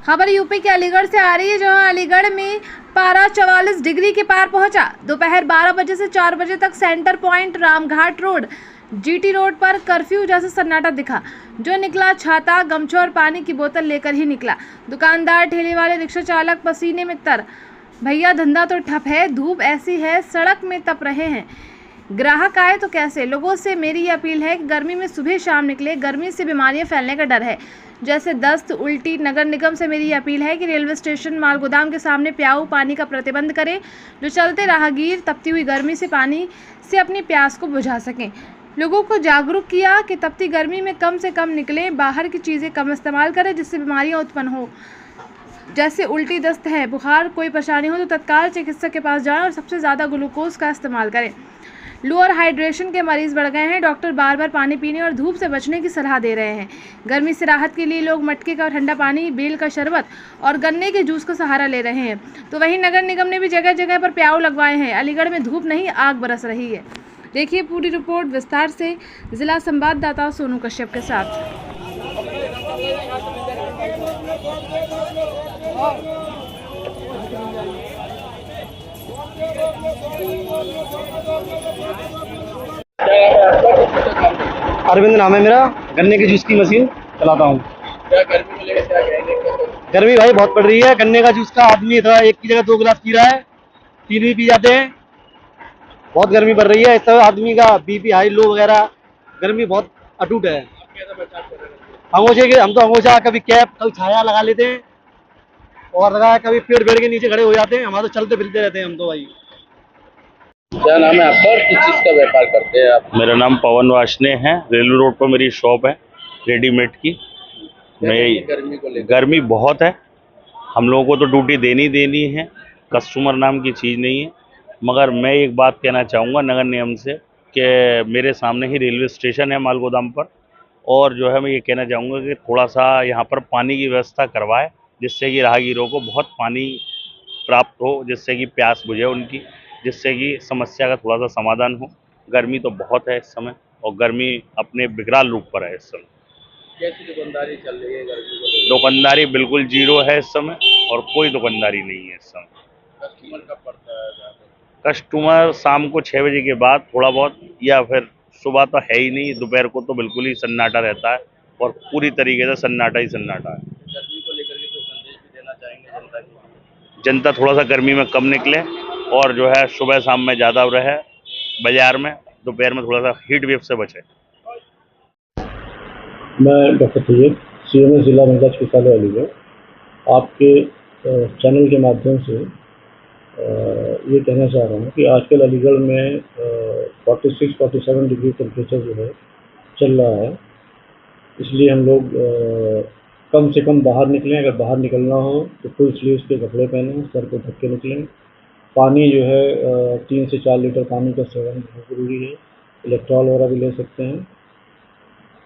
खबर यूपी के अलीगढ़ से आ रही है, जहां अलीगढ़ में पारा 44 डिग्री के पार पहुंचा। दोपहर 12 बजे से 4 बजे तक centre point, Ramghat road, GT road पर कर्फ्यू जैसा सन्नाटा दिखा। जो निकला छाता, गमछा और पानी की बोतल लेकर ही निकला। दुकानदार, ठेले वाले, रिक्शा चालक पसीने में तर। भैया धंधा तो ठप है, धूप ऐसी है, सड़क में तप रहे हैं। ग्राहक आए तो कैसे। लोगों से मेरी ये अपील है कि गर्मी में सुबह शाम निकले। गर्मी से बीमारियां फैलने का डर है, जैसे दस्त, उल्टी। नगर निगम से मेरी ये अपील है कि रेलवे स्टेशन, माल गोदाम के सामने प्याऊ पानी का प्रतिबंध करें, जो चलते राहगीर तपती हुई गर्मी से पानी से अपनी प्यास को बुझा सकें। लोगों को जागरूक किया कि तपती गर्मी में कम से कम निकलें, बाहर की चीज़ें कम इस्तेमाल करें जिससे बीमारियां उत्पन्न हो, जैसे उल्टी, दस्त है, बुखार। कोई परेशानी हो तो तत्काल चिकित्सक के पास जाएं और सबसे ज़्यादा ग्लूकोज का इस्तेमाल करें। लोअर हाइड्रेशन के मरीज बढ़ गए हैं। डॉक्टर बार बार पानी पीने और धूप से बचने की सलाह दे रहे हैं। गर्मी से राहत के लिए लोग मटके का ठंडा पानी, बेल का शरबत और गन्ने के जूस का सहारा ले रहे हैं। तो वहीं नगर निगम ने भी जगह जगह पर प्याऊ लगवाए हैं। अलीगढ़ में धूप नहीं, आग बरस रही है। देखिए पूरी रिपोर्ट विस्तार से जिला संवाददाता सोनू कश्यप के साथ। अरविंद नाम है मेरा। गन्ने के जूस की मशीन चलाता हूँ। क्या गर्मी में लेके क्या कहेंगे? गर्मी भाई बहुत पड़ रही है। गन्ने का जूस का आदमी था, एक की जगह 2 गिलास पी रहा है, 3 भी पी जाते हैं। बहुत गर्मी पड़ रही है। इस तरह आदमी का बीपी हाई, लो वगैरह। गर्मी बहुत अटूट है। आप कैसा बचाव कर रहे हैं? अंगोछे के हम तो अंगोछा, कभी कैप, कभी छाया लगा लेते हैं और लगा कभी पेड़ के नीचे खड़े हो जाते हैं। हमारे तो चलते फिरते रहते हैं हम तो भाई। क्या नाम है आपका और किस चीज का व्यापार करते हैं आप? मेरा नाम पवन वाशने है। रेलवे रोड पर मेरी शॉप है रेडीमेड की। गर्मी को लेकर गर्मी बहुत है, हम लोगों को तो ड्यूटी देनी है, कस्टमर नाम की चीज़ नहीं है। मगर मैं एक बात कहना चाहूँगा नगर निगम से कि मेरे सामने ही रेलवे स्टेशन है माल गोदाम पर, और जो है मैं ये कहना चाहूँगा कि थोड़ा सा यहाँ पर पानी की व्यवस्था करवाए, जिससे कि राहगीरों को बहुत पानी प्राप्त हो, जिससे कि प्यास बुझे उनकी, जिससे कि समस्या का थोड़ा सा समाधान हो। गर्मी तो बहुत है इस समय, और गर्मी अपने विकराल रूप पर है इस समय। कैसी दुकानदारी चल रही है गर्मी को लेकर? दुकानदारी बिल्कुल जीरो है इस समय, और कोई दुकानदारी नहीं है इस समय। कस्टमर कब पड़ता है ज़्यादा? कस्टमर शाम को 6 बजे के बाद थोड़ा बहुत, या फिर सुबह तो है ही नहीं, दोपहर को तो बिल्कुल ही सन्नाटा रहता है, और पूरी तरीके से सन्नाटा ही सन्नाटा है। गर्मी को लेकर के कोई संदेश भी देना चाहेंगे जनता को? जनता थोड़ा सा गर्मी में कम निकले, और जो है सुबह शाम में ज़्यादा रहे बाजार में, दोपहर में थोड़ा सा हीट वेव से बचे। मैं डॉक्टर सैयद, CMS जिला महिला चिकित्सालय अलीगढ़। आपके चैनल के माध्यम से ये कहना चाह रहा हूँ कि आजकल अलीगढ़ में 46-47 डिग्री टेम्परेचर जो है चल रहा है। इसलिए हम लोग कम से कम बाहर निकलें। अगर बाहर निकलना हो तो फुल स्लीव्स के कपड़े पहनें, सर को ढक के निकलें। पानी जो है 3 से 4 लीटर पानी का सेवन बहुत ज़रूरी है। इलेक्ट्रॉल वगैरह भी ले सकते हैं।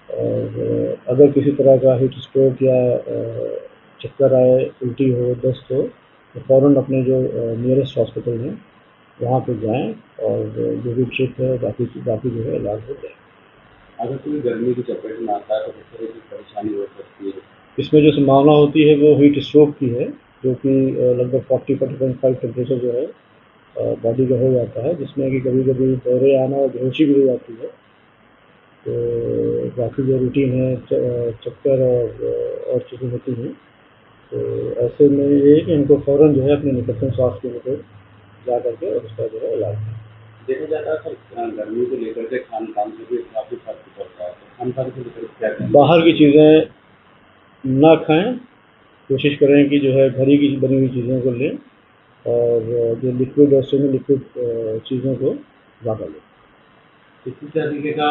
और अगर किसी तरह का हीट स्ट्रोक या चक्कर आए, उल्टी हो, दस्त हो, तो फ़ौरन अपने जो नियरेस्ट हॉस्पिटल है वहाँ पे जाएं और जो भी ट्रिप है बाकी जो है इलाज हो जाए। अगर कोई गर्मी की चपेट में आता है तो किस तरह की परेशानी हो सकती है? इसमें जो संभावना होती है वो हीट स्ट्रोक की है, जो कि लगभग 40-40.5 टेम्परेचर जो है बॉडी का हो जाता है, जिसमें कि कभी कभी दौरे आना और बेहोशी भी हो जाती है। तो बाकी जो रूटीन है, चक्कर और चीज़ें होती हैं। तो ऐसे में ये है कि इनको फ़ौरन जो है अपने निकटतम स्वास्थ्य केंद्र पर जा करके और उसका जो है इलाज करें। देखा जाता है सर, गर्मी को लेकर के खान पान से भी काफ़ी फर्क पड़ता है। तो खान पान को लेकर क्या कहें? बाहर की चीज़ें ना खाएं, कोशिश करें कि जो है घर ही की बनी हुई चीज़ों को लें, और जो लिक्विड और सेमी लिक्विड चीज़ों को ज़्यादा लें। इसी तरीके का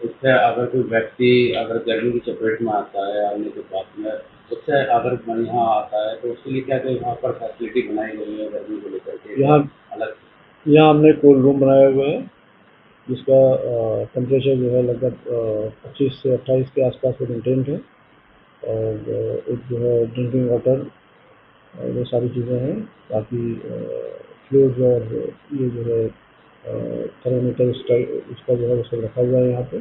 उससे अगर कोई व्यक्ति अगर गर्मी की चपेट में आता है आने के बाद में, उससे अगर यहाँ आता है तो उसके लिए क्या कोई वहाँ पर फैसिलिटी बनाई गई है गर्मी को लेकर के? यहाँ हमने कोल्ड रूम बनाया हुआ है, जिसका टेम्परेचर जो है लगभग 25 से 28 के आसपास मेंटेन है। और एक जो है ड्रिंकिंग वाटर, वो सारी चीज़ें हैं। बाकी फ्लूइड्स और ये जो है थर्मामीटर उसका जो है वो सब रखा हुआ है यहाँ पे।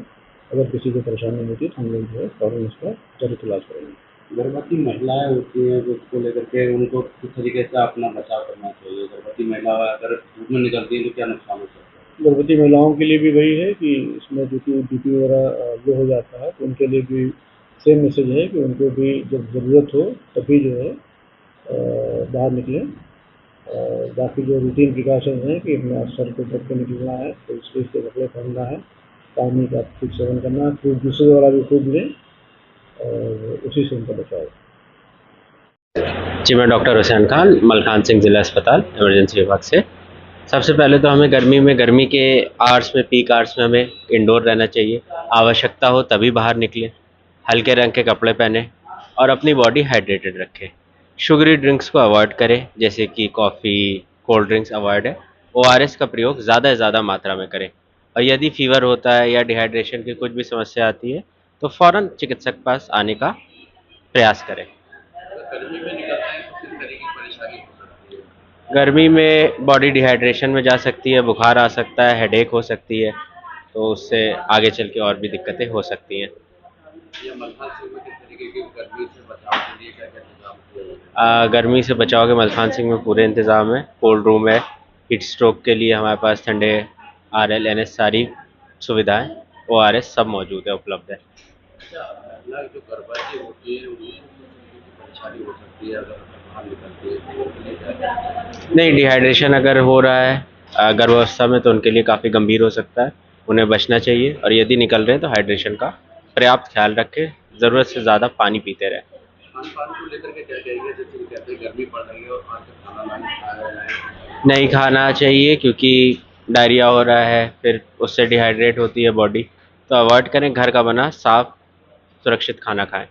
अगर किसी को परेशानी होती है तो हम लोग जो है फ़ौरन उसका त्वरित इलाज करेंगे। गर्भवती महिलाएं होती हैं तो उसको लेकर के उनको किस तरीके से अपना बचाव करना चाहिए? गर्भवती महिला अगर धूप में निकलती है तो क्या नुकसान हो सकता है? गर्भवती महिलाओं के लिए भी वही है कि इसमें जो कि बीपी वगैरह लो हो जाता है, तो उनके लिए भी सेम मैसेज है कि उनको भी जब ज़रूरत हो तभी जो है बाहर निकलें। बाकी जो रूटीन प्रिकॉशन हैं कि अपना सर को ढक के निकलना है, तो स्पेस के कपड़े पहनना है, पानी का खूब सेवन करना है, फ्रूट जूसेस वगैरह भी खूब लें और उसी से उनका बचाव। जी, मैं डॉक्टर हुसैन खान, मलखान सिंह ज़िला अस्पताल इमरजेंसी विभाग से। सबसे पहले तो हमें गर्मी के आवर्स में, पीक आवर्स में हमें इंडोर रहना चाहिए। आवश्यकता हो तभी बाहर निकलें, हल्के रंग के कपड़े पहनें और अपनी बॉडी हाइड्रेटेड रखें। शुगरी ड्रिंक्स को अवॉइड करें, जैसे कि कॉफ़ी, कोल्ड ड्रिंक्स अवॉइड है। ORS का प्रयोग ज़्यादा से ज़्यादा मात्रा में करें और यदि फीवर होता है या डिहाइड्रेशन की कुछ भी समस्या आती है तो फ़ौरन चिकित्सक के पास आने का प्रयास करें। गर्मी में निकलते हैं तो किस तरीके की परेशानी हो सकती है? गर्मी में बॉडी डिहाइड्रेशन में जा सकती है, बुखार आ सकता है, हेडेक हो सकती है, तो उससे आगे चल के और भी दिक्कतें हो सकती हैं। ये मलखान सिंह में किस तरीके की गर्मी से बचाव के लिए क्या-क्या इंतजाम किए हुए हैं? गर्मी से बचाव के मलखान सिंह में पूरे इंतज़ाम है। कोल्ड रूम है, हीट स्ट्रोक के लिए हमारे पास ठंडे RL, NS सारी सुविधाएं, ORS सब मौजूद है, उपलब्ध है। अच्छा, महिला जो गर्भवती होती है उनको किस तरीके की परेशानी हो सकती है अगर बाहर निकलती है तो उनके लिए क्या? नहीं, डिहाइड्रेशन अगर हो रहा है गर्भावस्था में तो उनके लिए काफ़ी गंभीर हो सकता है, उन्हें बचना चाहिए और यदि निकल रहे हैं तो हाइड्रेशन का पर्याप्त ख्याल रखें, ज़रूरत से ज़्यादा पानी पीते रहें। खान-पान को लेकर के क्या कहेंगे? जैसे कि कहते हैं गर्मी पड़ रही है और आज तक खाना नहीं खाया है। नहीं खाना चाहिए क्योंकि डायरिया हो रहा है, फिर उससे डिहाइड्रेट होती है बॉडी, तो अवॉइड करें, घर का बना साफ सुरक्षित खाना खाएं।